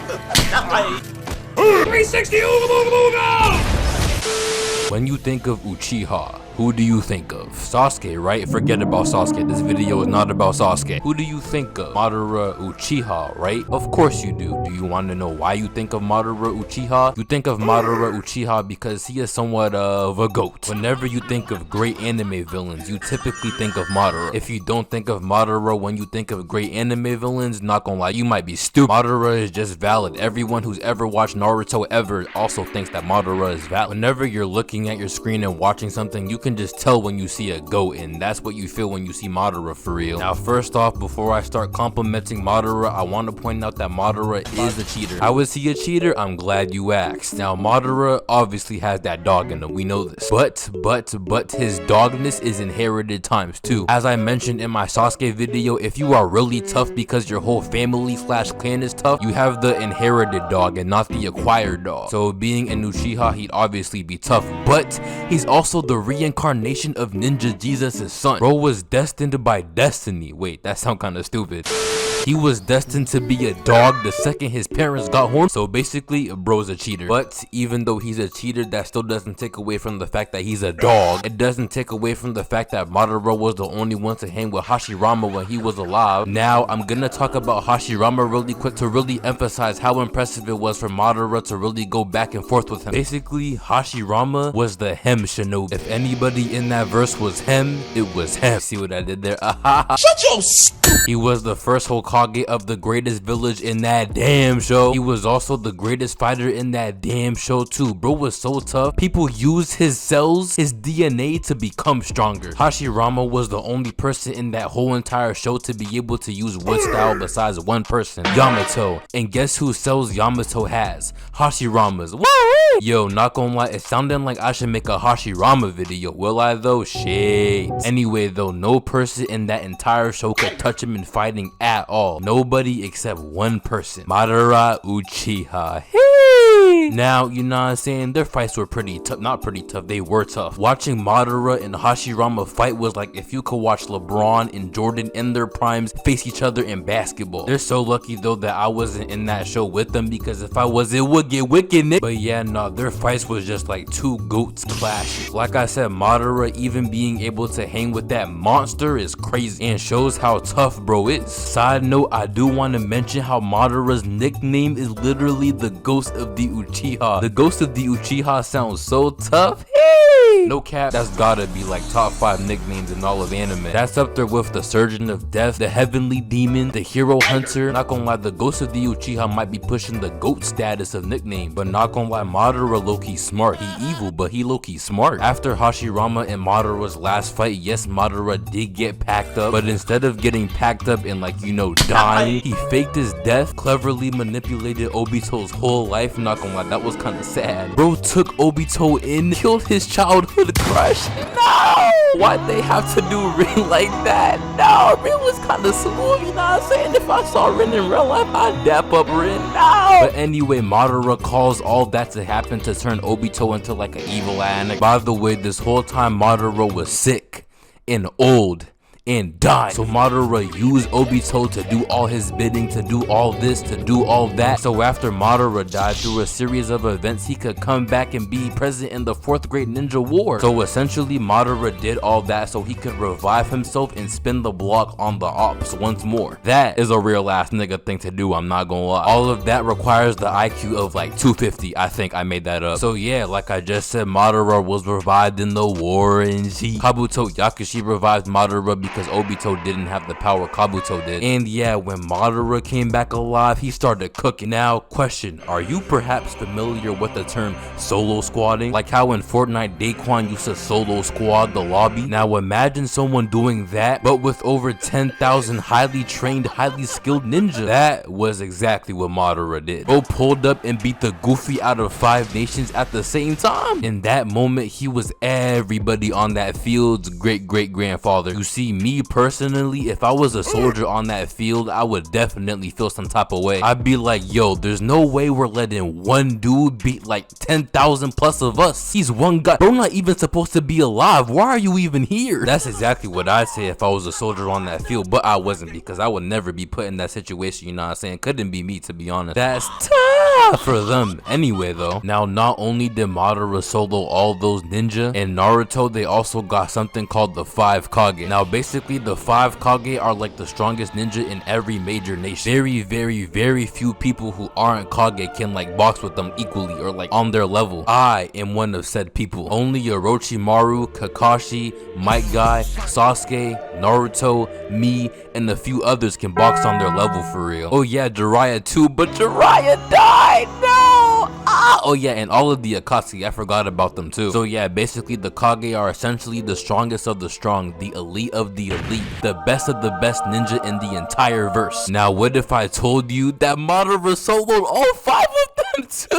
360 ooga booga booga! When you think of Uchiha, who do you think of? Sasuke, right? Forget about Sasuke. This video is not about Sasuke. Who do you think of? Madara Uchiha, right? Of course you do. Do you want to know why you think of Madara Uchiha? You think of Madara Uchiha because he is somewhat of a goat. Whenever you think of great anime villains, you typically think of Madara. If you don't think of Madara when you think of great anime villains, not gonna lie, you might be stupid. Madara is just valid. Everyone who's ever watched Naruto ever also thinks that Madara is valid. Whenever you're looking at your screen and watching something, you can just tell when you see a goat, and that's what you feel when you see Madara for real. Now, first off, before I start complimenting Madara, I want to point out that Madara is a cheater. How is he a cheater? I'm glad you asked. Now, Madara obviously has that dog in him, we know this. But his dogness is inherited ×2. As I mentioned in my Sasuke video, if you are really tough because your whole family / clan is tough, you have the inherited dog and not the acquired dog. So being an Uchiha, he'd obviously be tough, but he's also the reincarnation of Ninja Jesus' son. Bro was destined by destiny. Wait, that sounds kind of stupid. He was destined to be a dog the second his parents got home. So basically, bro's a cheater. But even though he's a cheater, that still doesn't take away from the fact that he's a dog. It doesn't take away from the fact that Madara was the only one to hang with Hashirama when he was alive. Now, I'm gonna talk about Hashirama really quick to really emphasize how impressive it was for Madara to really go back and forth with him. Basically, Hashirama was the Hem Shinobi. If anybody in that verse was Hem, it was Hem. See what I did there? Shut your He was the first Hokage of the greatest village in that damn show. He was also the greatest fighter in that damn show too. Bro was so tough. People used his cells, his DNA to become stronger. Hashirama was the only person in that whole entire show to be able to use wood style besides one person, Yamato. And guess whose cells Yamato has? Hashirama's. Woo! Yo, not gonna lie, it sounded like I should make a Hashirama video. Will I though? Shit. Anyway though, no person in that entire show could touch him in fighting at all. Nobody except one person, Madara Uchiha. Now, you know what I'm saying, their fights were pretty tough. Not pretty tough, they were tough. Watching Madara and Hashirama fight was like if you could watch LeBron and Jordan in their primes face each other in basketball. They're so lucky though that I wasn't in that show with them, because if I was, it would get wicked, Nick. But yeah, nah, their fights was just like two goats clashing. Like I said, Madara even being able to hang with that monster is crazy and shows how tough bro is. Side note, I do want to mention how Madara's nickname is literally the Ghost of the Uchiha. The Ghost of the Uchiha sounds so tough. No cap, that's gotta be like top 5 nicknames in all of anime. That's up there with the Surgeon of Death, the Heavenly Demon, the Hero Hunter. Not gonna lie, the Ghost of the Uchiha might be pushing the GOAT status of nickname, but not gonna lie, Madara low-key smart. He evil, but he low-key smart. After Hashirama and Madara's last fight, yes, Madara did get packed up, but instead of getting packed up and like, you know, dying, he faked his death, cleverly manipulated Obito's whole life. Not gonna lie, that was kind of sad. Bro took Obito in, killed his childhood crush. No! Why'd they have to do Rin like that? No, Rin was kind of smooth, you know what I'm saying? If I saw Rin in real life, I'd dap up Rin. No! But anyway, Madara caused all that to happen to turn Obito into like an evil animal. By the way, this whole time Madara was sick and old and died. So Madara used Obito to do all his bidding, to do all this, to do all that. So after Madara died, through a series of events, he could come back and be present in the 4th Great Ninja War. So essentially, Madara did all that so he could revive himself and spin the block on the ops once more. That is a real ass nigga thing to do, I'm not gonna lie. All of that requires the IQ of like 250. I think I made that up. So yeah, like I just said, Madara was revived in the war, and Kabuto Yakushi revived Madara because Obito didn't have the power Kabuto did. And yeah, when Madara came back alive, he started cooking. Now, question, are you perhaps familiar with the term solo squatting? Like how in Fortnite, Daquan used to solo squad the lobby? Now imagine someone doing that, but with over 10,000 highly trained, highly skilled ninjas. That was exactly what Madara did. Bro pulled up and beat the Goofy out of 5 nations at the same time. In that moment, he was everybody on that field's great-great-grandfather. You see, me me personally, if I was a soldier on that field, I would definitely feel some type of way. I'd be like, yo, there's no way we're letting one dude beat like 10,000 plus of us. He's one guy. Bro, not even supposed to be alive. Why are you even here? That's exactly what I'd say if I was a soldier on that field, but I wasn't, because I would never be put in that situation, you know what I'm saying? Couldn't be me, to be honest. That's tough for them. Anyway though, now not only did Madara solo all those ninja, in Naruto they also got something called the 5 kage. Now basically the 5 kage are like the strongest ninja in every major nation. Very few people who aren't kage can like box with them equally or like on their level. I am one of said people. Only Orochimaru, Kakashi, Might Guy, Sasuke, Naruto, me, and a few others can box on their level for real. Oh yeah, Jiraiya too, but Jiraiya died! No! Ah! Oh yeah, and all of the Akatsuki, I forgot about them too. So yeah, basically the Kage are essentially the strongest of the strong, the elite of the elite, the best of the best ninja in the entire verse. Now what if I told you that Madara soloed all 5 of them too?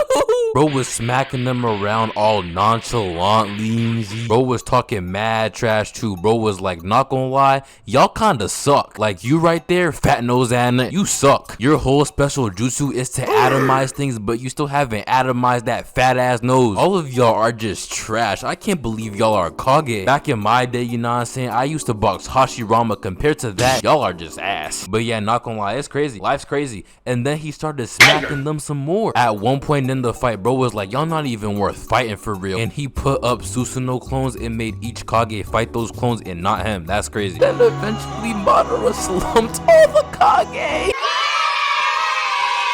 Bro was smacking them around all nonchalantly. Bro was talking mad trash too. Bro was like, not gonna lie, y'all kinda suck. Like you right there, fat nose Anna, you suck. Your whole special jutsu is to atomize things, but you still haven't atomized that fat ass nose. All of y'all are just trash. I can't believe y'all are Kage. Back in my day, you know what I'm saying, I used to box hashirama. Compared to that, y'all are just ass. But yeah, not gonna lie, it's crazy. Life's crazy. And then he started smacking them some more. At one point in the fight, bro was like, y'all not even worth fighting for real. And he put up Susanoo clones and made each Kage fight those clones and not him. That's crazy. Then eventually Madara slumped all the Kage.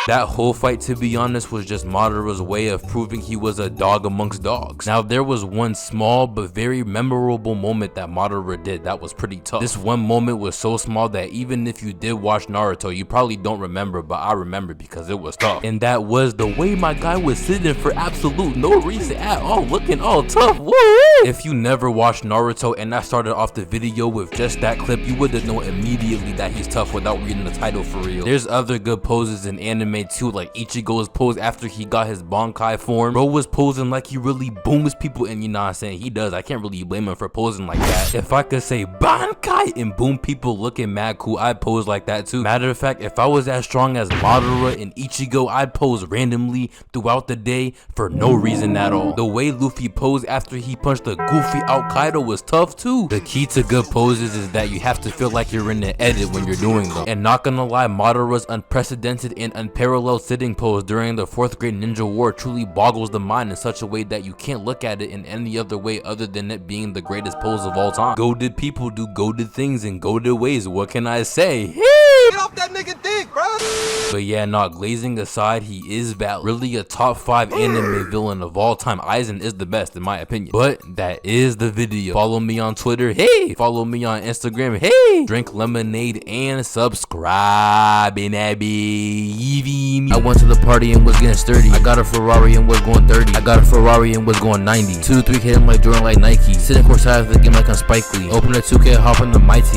That whole fight, to be honest, was just Madara's way of proving he was a dog amongst dogs. Now, there was one small but very memorable moment that Madara did that was pretty tough. This one moment was so small that even if you did watch Naruto, you probably don't remember, but I remember because it was tough. And that was the way my guy was sitting for absolute no reason at all, looking all tough. Woo! If you never watched Naruto and I started off the video with just that clip, you would have known immediately that he's tough without reading the title for real. There's other good poses in anime too, like Ichigo's pose after he got his Bankai form. Bro was posing like he really booms people, and you know what I'm saying, he does. I can't really blame him for posing like that. If I could say Bankai and boom people looking mad cool, I'd pose like that too. Matter of fact, if I was as strong as Madara and Ichigo, I'd pose randomly throughout the day for no reason at all. The way Luffy posed after he punched the goofy out Kaido was tough too. The key to good poses is that you have to feel like you're in the edit when you're doing them. And not gonna lie, Madara's unprecedented and unparalleled sitting pose during the 4th grade ninja war truly boggles the mind in such a way that you can't look at it in any other way other than it being the greatest pose of all time. Goated people do goated things in goated ways. What can I say? Get off that nigga dick, bro. But yeah, not glazing aside, he is valid. Really a top 5 anime villain of all time. Aizen is the best in my opinion. But that is the video. Follow me on Twitter, hey. Follow me on Instagram, hey. Drink lemonade and subscribe, baby. I went to the party and was getting sturdy. I got a Ferrari and was going 30. I got a Ferrari and was going 90. 2-3 hitting like Jordan like Nike. Sitting courtside of the game like I'm Spike Lee. Open a 2K, hop on the my team.